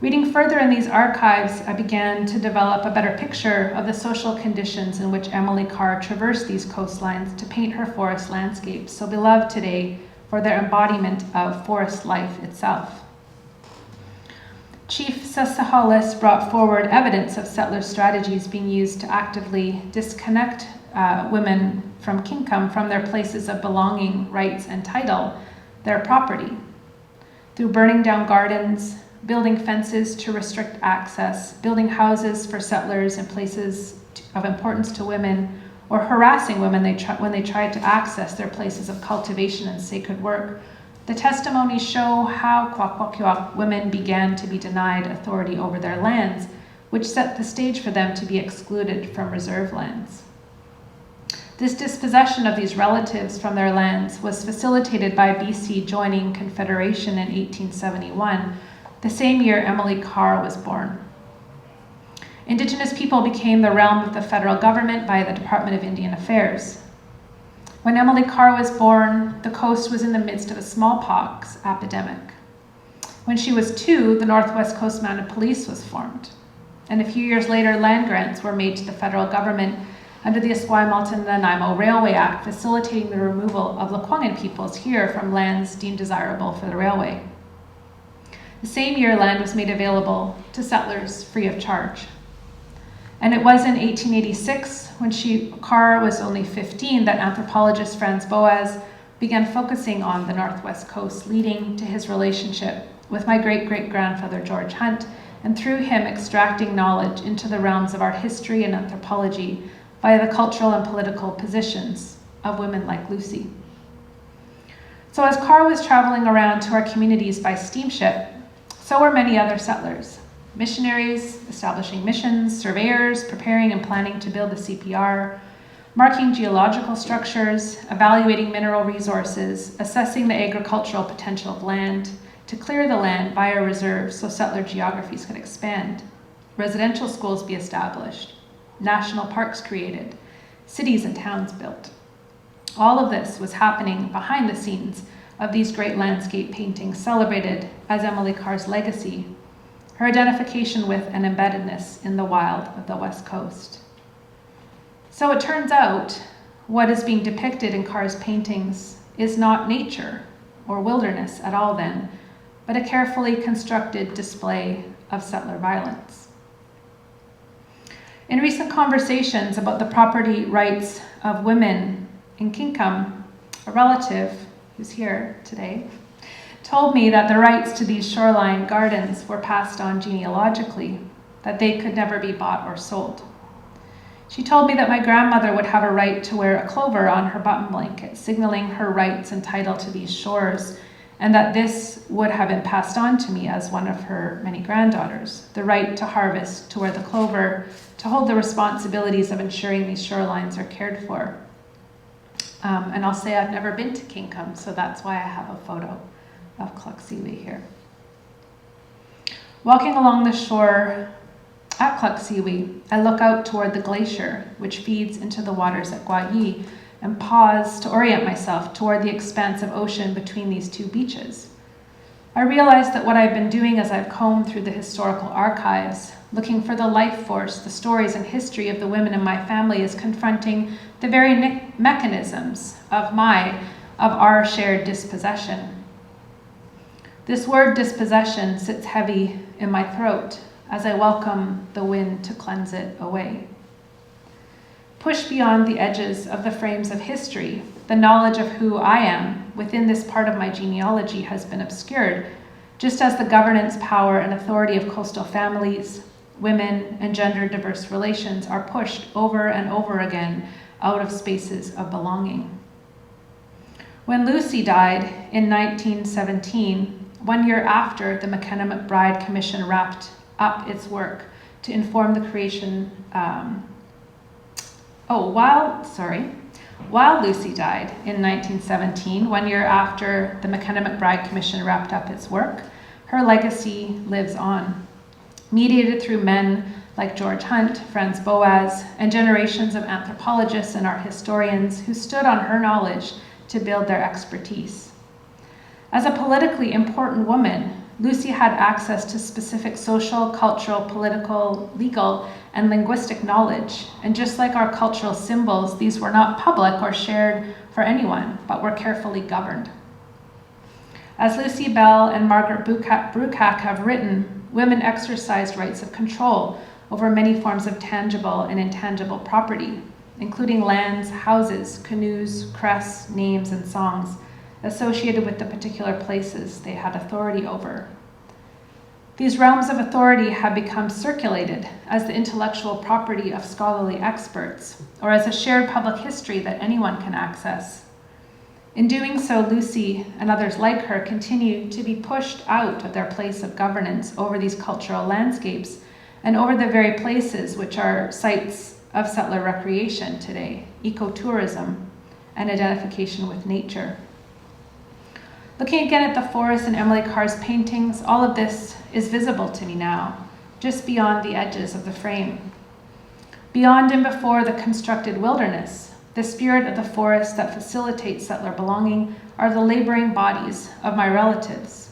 Reading further in these archives, I began to develop a better picture of the social conditions in which Emily Carr traversed these coastlines to paint her forest landscapes, so beloved today for their embodiment of forest life itself. Chief Sasahalis brought forward evidence of settler strategies being used to actively disconnect women from Kinkum from their places of belonging, rights, and title, their property, through burning down gardens, building fences to restrict access, building houses for settlers in places of importance to women, or harassing women when they tried to access their places of cultivation and sacred work. The testimonies show how Kwakwaka'wakw women began to be denied authority over their lands, which set the stage for them to be excluded from reserve lands. This dispossession of these relatives from their lands was facilitated by BC joining Confederation in 1871, the same year Emily Carr was born. Indigenous people became the realm of the federal government by the Department of Indian Affairs. When Emily Carr was born, the coast was in the midst of a smallpox epidemic. When she was 2, the Northwest Coast Mounted Police was formed. And a few years later, land grants were made to the federal government under the Esquimalt-Nanaimo Railway Act, facilitating the removal of Lekwungen peoples here from lands deemed desirable for the railway. The same year, land was made available to settlers free of charge. And it was in 1886, when Carr was only 15, that anthropologist Franz Boas began focusing on the Northwest Coast, leading to his relationship with my great-great-grandfather George Hunt, and through him extracting knowledge into the realms of art history and anthropology via the cultural and political positions of women like Lucy. So as Carr was traveling around to our communities by steamship, so were many other settlers. Missionaries, establishing missions, surveyors, preparing and planning to build the CPR, marking geological structures, evaluating mineral resources, assessing the agricultural potential of land, to clear the land via reserves so settler geographies could expand, residential schools be established, national parks created, cities and towns built. All of this was happening behind the scenes of these great landscape paintings celebrated as Emily Carr's legacy, her identification with and embeddedness in the wild of the West Coast. So it turns out what is being depicted in Carr's paintings is not nature or wilderness at all then, but a carefully constructed display of settler violence. In recent conversations about the property rights of women in Kinkum, a relative who's here today told me that the rights to these shoreline gardens were passed on genealogically, that they could never be bought or sold. She told me that my grandmother would have a right to wear a clover on her button blanket, signaling her rights and title to these shores, and that this would have been passed on to me as one of her many granddaughters, the right to harvest, to wear the clover, to hold the responsibilities of ensuring these shorelines are cared for. And I'll say I've never been to Kinkum, so that's why I have a photo of Tłaliłila'ogwa here. Walking along the shore at Tłaliłila'ogwa, I look out toward the glacier, which feeds into the waters at Gwayi, and pause to orient myself toward the expanse of ocean between these two beaches. I realize that what I've been doing as I've combed through the historical archives, looking for the life force, the stories and history of the women in my family, is confronting the very mechanisms of our shared dispossession. This word dispossession sits heavy in my throat as I welcome the wind to cleanse it away. Pushed beyond the edges of the frames of history, the knowledge of who I am within this part of my genealogy has been obscured, just as the governance, power, and authority of coastal families, women, and gender diverse relations are pushed over and over again out of spaces of belonging. When Lucy died in 1917, 1 year after the McKenna McBride Commission wrapped up its work to inform the creation, while Lucy died in 1917, 1 year after the McKenna McBride Commission wrapped up its work, her legacy lives on, mediated through men like George Hunt, Franz Boas, and generations of anthropologists and art historians who stood on her knowledge to build their expertise. As a politically important woman, Lucy had access to specific social, cultural, political, legal, and linguistic knowledge. And just like our cultural symbols, these were not public or shared for anyone, but were carefully governed. As Lucy Bell and Margaret Bruchac have written, women exercised rights of control over many forms of tangible and intangible property, including lands, houses, canoes, crests, names, and songs associated with the particular places they had authority over. These realms of authority have become circulated as the intellectual property of scholarly experts, or as a shared public history that anyone can access. In doing so, Lucy and others like her continue to be pushed out of their place of governance over these cultural landscapes and over the very places which are sites of settler recreation today, ecotourism, and identification with nature. Looking again at the forest and Emily Carr's paintings, all of this is visible to me now, just beyond the edges of the frame. Beyond and before the constructed wilderness, the spirit of the forest that facilitates settler belonging are the laboring bodies of my relatives,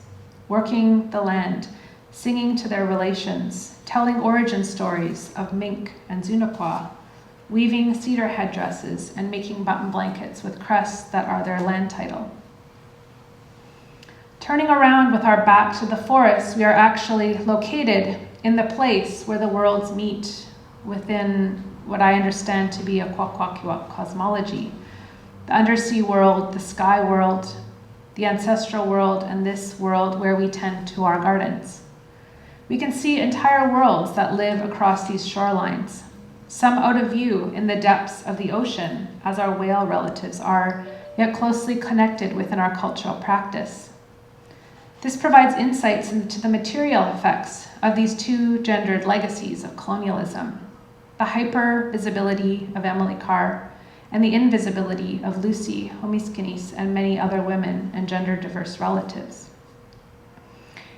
working the land, singing to their relations, telling origin stories of mink and Zunaqua, weaving cedar headdresses and making button blankets with crests that are their land title. Turning around with our back to the forest, we are actually located in the place where the worlds meet within what I understand to be a Kwakwaka'wakw cosmology. The undersea world, the sky world, the ancestral world, and this world where we tend to our gardens. We can see entire worlds that live across these shorelines, some out of view in the depths of the ocean, as our whale relatives are, yet closely connected within our cultural practice. This provides insights into the material effects of these two gendered legacies of colonialism, the hyper-visibility of Emily Carr and the invisibility of Lucy, Homiskinis, and many other women and gender-diverse relatives.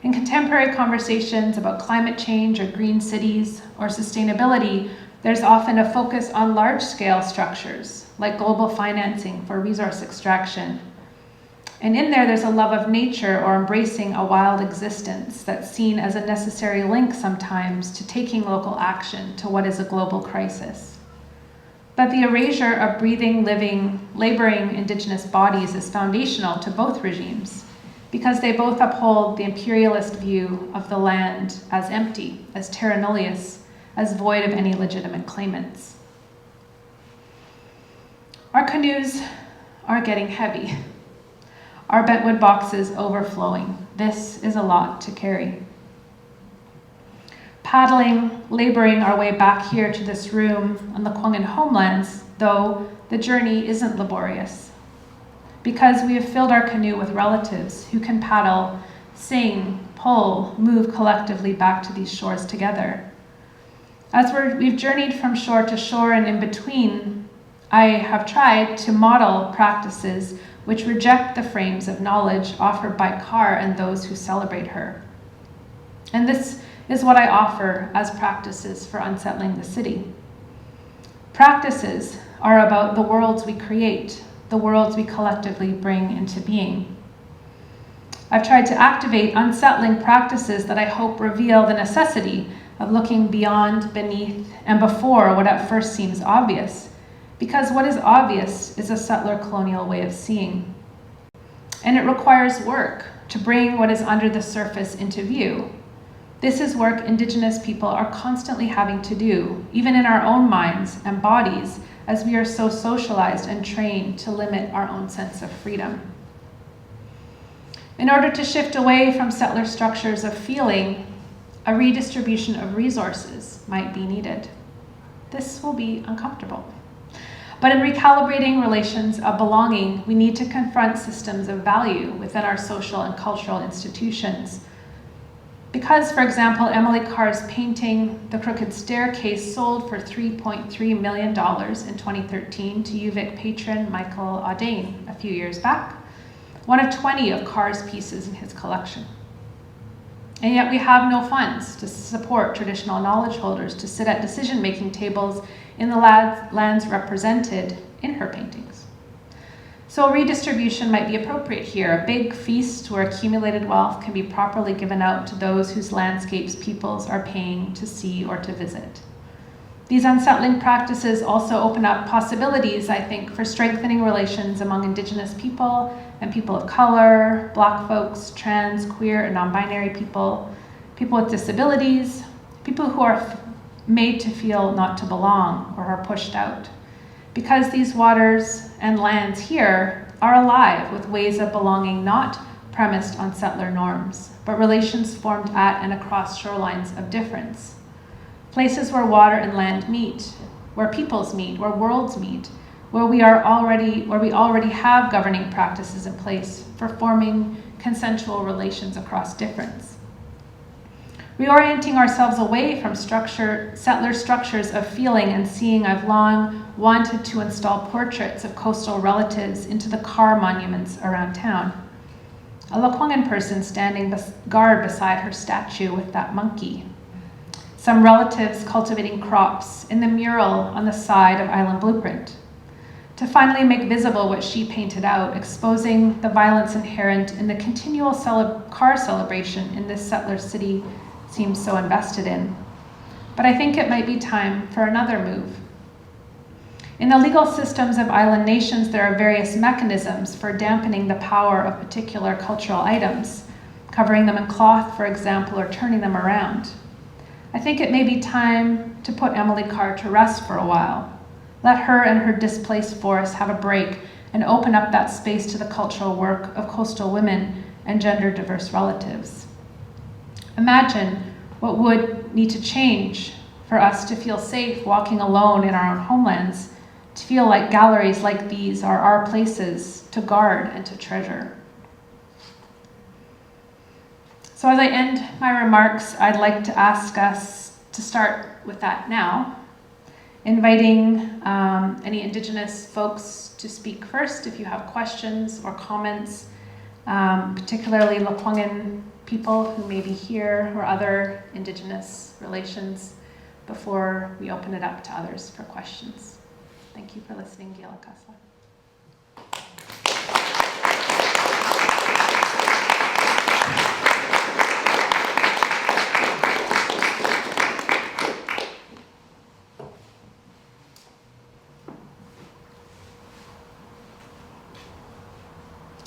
In contemporary conversations about climate change or green cities or sustainability, there's often a focus on large-scale structures, like global financing for resource extraction. And in there's a love of nature or embracing a wild existence that's seen as a necessary link sometimes to taking local action to what is a global crisis. But the erasure of breathing, living, laboring Indigenous bodies is foundational to both regimes because they both uphold the imperialist view of the land as empty, as terra nullius, as void of any legitimate claimants. Our canoes are getting heavy. Our bentwood boxes overflowing. This is a lot to carry. Paddling, laboring our way back here to this room on the Kwanghan homelands, though the journey isn't laborious, because we have filled our canoe with relatives who can paddle, sing, pull, move collectively back to these shores together. As we've journeyed from shore to shore and in between, I have tried to model practices which reject the frames of knowledge offered by Carr and those who celebrate her. And this is what I offer as practices for unsettling the city. Practices are about the worlds we create, the worlds we collectively bring into being. I've tried to activate unsettling practices that I hope reveal the necessity of looking beyond, beneath, and before what at first seems obvious, because what is obvious is a settler colonial way of seeing. And it requires work to bring what is under the surface into view. This is work Indigenous people are constantly having to do, even in our own minds and bodies, as we are so socialized and trained to limit our own sense of freedom. In order to shift away from settler structures of feeling, a redistribution of resources might be needed. This will be uncomfortable. But in recalibrating relations of belonging, we need to confront systems of value within our social and cultural institutions. Because, for example, Emily Carr's painting, The Crooked Staircase, sold for $3.3 million in 2013 to UVic patron Michael Audain a few years back, one of 20 of Carr's pieces in his collection. And yet we have no funds to support traditional knowledge holders to sit at decision-making tables in the lands represented in her paintings. So a redistribution might be appropriate here, a big feast where accumulated wealth can be properly given out to those whose landscapes peoples are paying to see or to visit. These unsettling practices also open up possibilities, I think, for strengthening relations among Indigenous people and people of color, Black folks, trans, queer, and non-binary people, people with disabilities, people who are made to feel not to belong or are pushed out. Because these waters and lands here are alive with ways of belonging not premised on settler norms, but relations formed at and across shorelines of difference. Places where water and land meet, where peoples meet, where worlds meet, where we already have governing practices in place for forming consensual relations across difference. Reorienting ourselves away from settler structures of feeling and seeing, I've long wanted to install portraits of coastal relatives into the Carr monuments around town. a Lekwungen person standing guard beside her statue with that monkey. Some relatives cultivating crops in the mural on the side of Island Blueprint. To finally make visible what she painted out, exposing the violence inherent in the continual Carr celebration in this settler city seems so invested in. But I think it might be time for another move. In the legal systems of island nations, there are various mechanisms for dampening the power of particular cultural items, covering them in cloth, for example, or turning them around. I think it may be time to put Emily Carr to rest for a while. Let her and her displaced forest have a break and open up that space to the cultural work of coastal women and gender diverse relatives. Imagine what would need to change for us to feel safe walking alone in our own homelands, to feel like galleries like these are our places to guard and to treasure. So as I end my remarks, I'd like to ask us to start with that now, inviting any Indigenous folks to speak first if you have questions or comments, particularly Lekwungen people who may be here or other Indigenous relations, before we open it up to others for questions. Thank you for listening, Gila Kasla.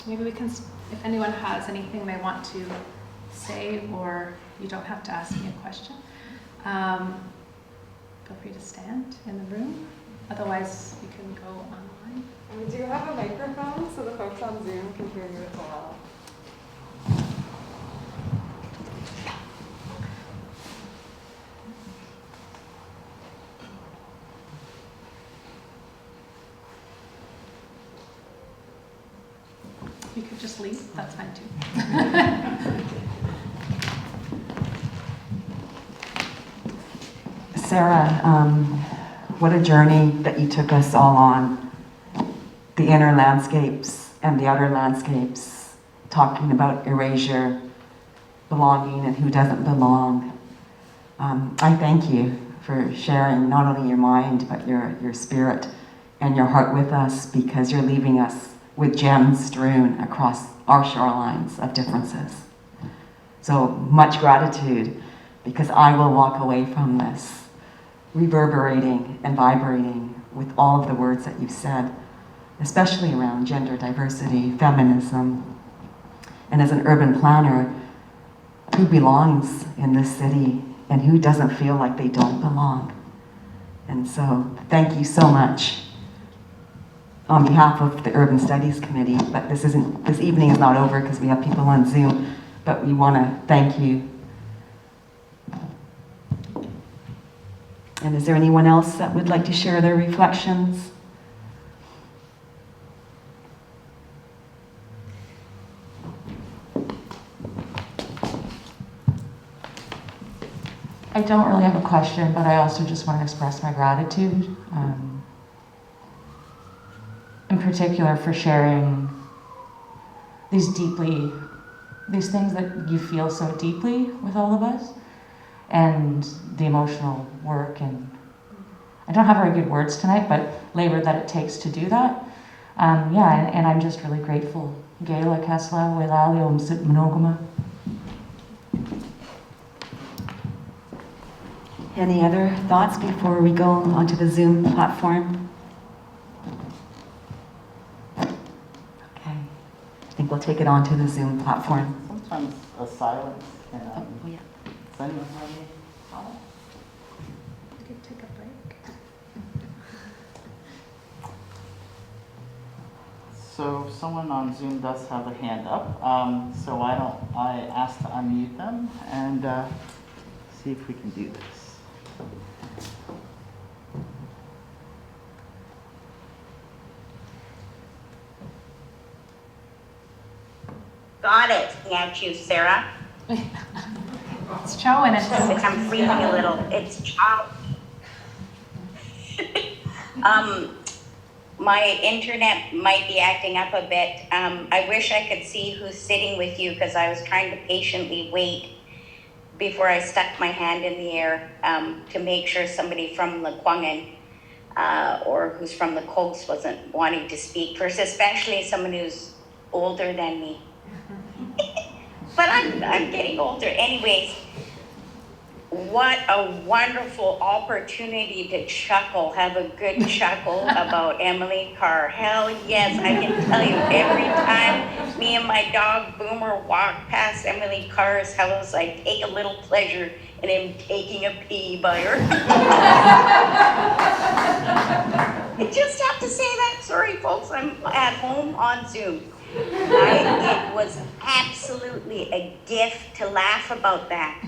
Maybe we can, if anyone has anything they want to say, or you don't have to ask me a question, feel free to stand in the room. Otherwise, you can go online. And we do have a microphone, so the folks on Zoom can hear you as well. You could just leave, that's fine too. Sarah, what a journey that you took us all on. The inner landscapes and the outer landscapes, talking about erasure, belonging, and who doesn't belong. I thank you for sharing not only your mind, but your spirit and your heart with us, because you're leaving us with gems strewn across our shorelines of differences. So much gratitude, because I will walk away from this reverberating and vibrating with all of the words that you've said, especially around gender diversity, feminism, and as an urban planner, who belongs in this city and who doesn't feel like they don't belong. And so thank you so much on behalf of the Urban Studies Committee, but this evening is not over because we have people on Zoom, but we want to thank you. And is there anyone else that would like to share their reflections? I don't really have a question, but I also just want to express my gratitude, in particular for sharing these things that you feel so deeply with all of us, and the emotional work, and I don't have very good words tonight, but labor that it takes to do that. And I'm just really grateful. Gela Kasla, Tłaliłila'ogwa, Unsettling. Any other thoughts before we go onto the Zoom platform? Okay, I think we'll take it onto the Zoom platform. Sometimes a silence can yeah. Does anyone have any comments? We could take a break. So someone on Zoom does have a hand up. So I asked to unmute them and see if we can do this. Got it. Thank you, Sarah. It's showing it. I'm freezing a little. It's My internet might be acting up a bit. I wish I could see who's sitting with you because I was trying to patiently wait before I stuck my hand in the air to make sure somebody from Lekwungen or who's from the coast wasn't wanting to speak first, especially someone who's older than me. But I'm getting older. Anyways, what a wonderful opportunity to chuckle, have a good chuckle about Emily Carr. Hell yes, I can tell you, every time me and my dog Boomer walk past Emily Carr's house, I take a little pleasure in him taking a pee by her. I just have to say that. Sorry, folks, I'm at home on Zoom. It was absolutely a gift to laugh about that,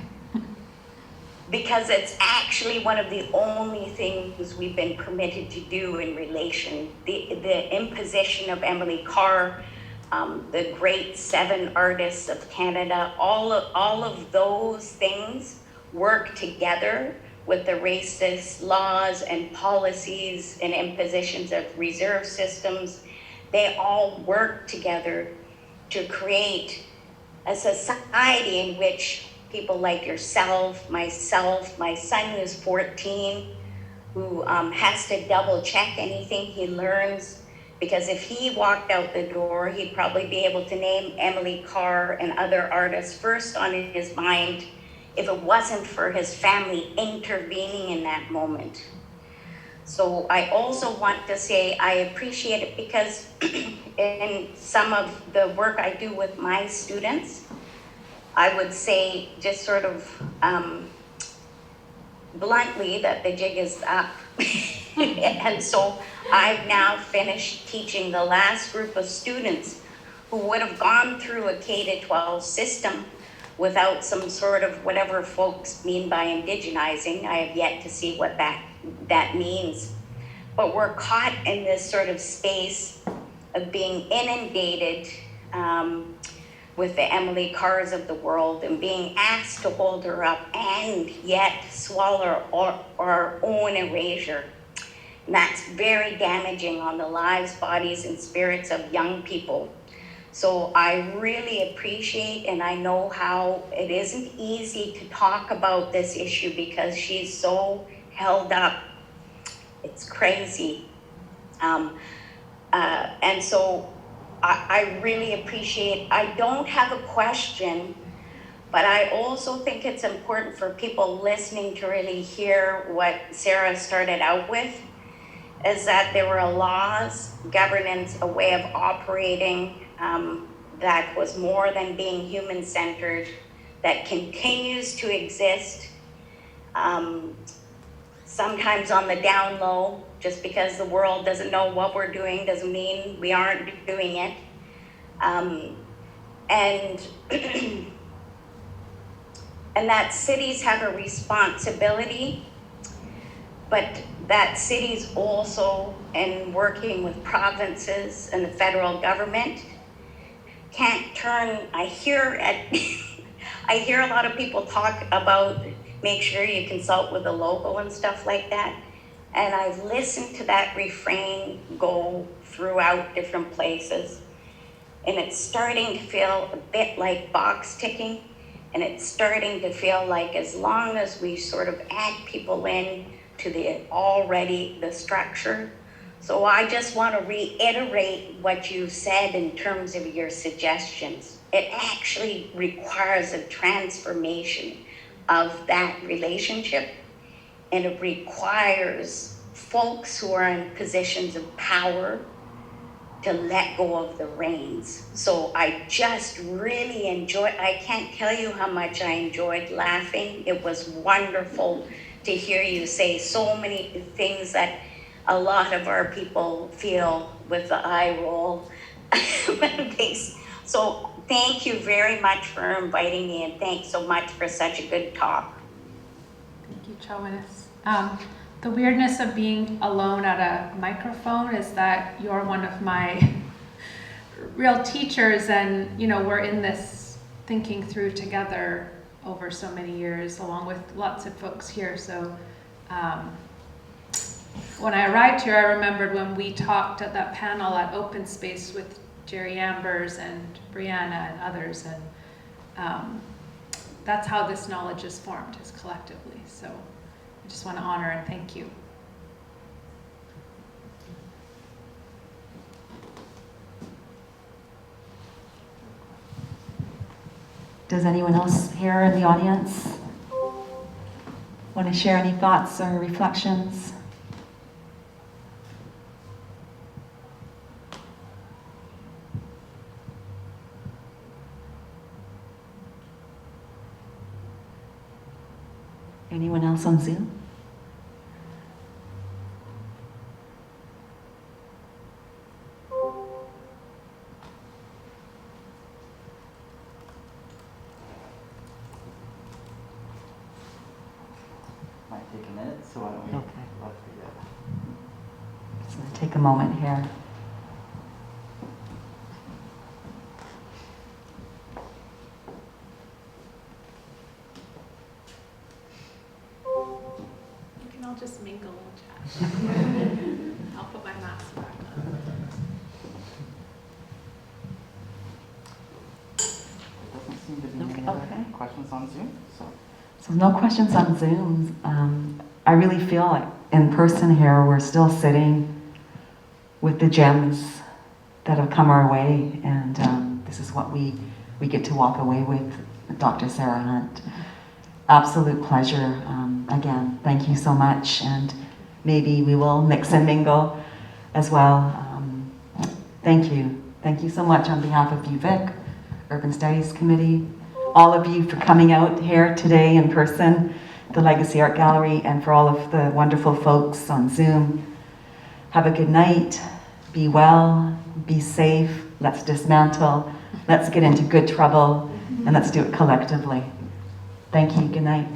because it's actually one of the only things we've been permitted to do in relation. The imposition of Emily Carr, the great 7 artists of Canada, all of those things work together with the racist laws and policies and impositions of reserve systems. They all work together to create a society in which people like yourself, myself, my son who's 14, who has to double check anything he learns, because if he walked out the door, he'd probably be able to name Emily Carr and other artists first on his mind if it wasn't for his family intervening in that moment. So I also want to say I appreciate it because in some of the work I do with my students, I would say just sort of bluntly that the jig is up. And so I've now finished teaching the last group of students who would have gone through a K-12 system without some sort of whatever folks mean by indigenizing. I have yet to see what that means. But we're caught in this sort of space of being inundated with the Emily Carrs of the world and being asked to hold her up and yet swallow our own erasure. And that's very damaging on the lives, bodies, and spirits of young people. So I really appreciate, and I know how it isn't easy to talk about this issue because she's so held up. It's crazy. And so I really appreciate, I don't have a question, but I also think it's important for people listening to really hear what Sarah started out with, is that there were laws, governance, a way of operating that was more than being human-centered, that continues to exist, sometimes on the down low. Just because the world doesn't know what we're doing doesn't mean we aren't doing it. And that cities have a responsibility, but that cities also, in working with provinces and the federal government, can't turn, I hear a lot of people talk about make sure you consult with the local and stuff like that. And I've listened to that refrain go throughout different places. And it's starting to feel a bit like box ticking. And it's starting to feel like as long as we sort of add people in to the structure. So I just want to reiterate what you said in terms of your suggestions. It actually requires a transformation of that relationship. And it requires folks who are in positions of power to let go of the reins. So I just really I can't tell you how much I enjoyed laughing. It was wonderful to hear you say so many things that a lot of our people feel with the eye roll. So thank you very much for inviting me, and thanks so much for such a good talk. Thank you, Chowinnis. The weirdness of being alone at a microphone is that you're one of my real teachers, and we're in this thinking through together over so many years, along with lots of folks here. So When I arrived here, I remembered when we talked at that panel at Open Space with Jerry Ambers and Brianna and others, and that's how this knowledge is formed, is collectively. So I just want to honor and thank you. Does anyone else here in the audience want to share any thoughts or reflections? Anyone else on Zoom? Might take a minute, so why don't we Okay. let the Just going to take a moment here. You can all just mingle and chat. I'll put my mask back on. There doesn't seem to be any Okay. other questions on Zoom, so. So no questions on Zoom. I really feel like in person here, we're still sitting with the gems that have come our way, and this is what we get to walk away with, Dr. Sarah Hunt. Absolute pleasure. Again, thank you so much, and maybe we will mix and mingle as well. Thank you. Thank you so much on behalf of UVic, Urban Studies Committee, all of you for coming out here today in person, the Legacy Art Gallery, and for all of the wonderful folks on Zoom. Have a good night. Be well. Be safe. Let's dismantle. Let's get into good trouble, and let's do it collectively. Thank you. Good night.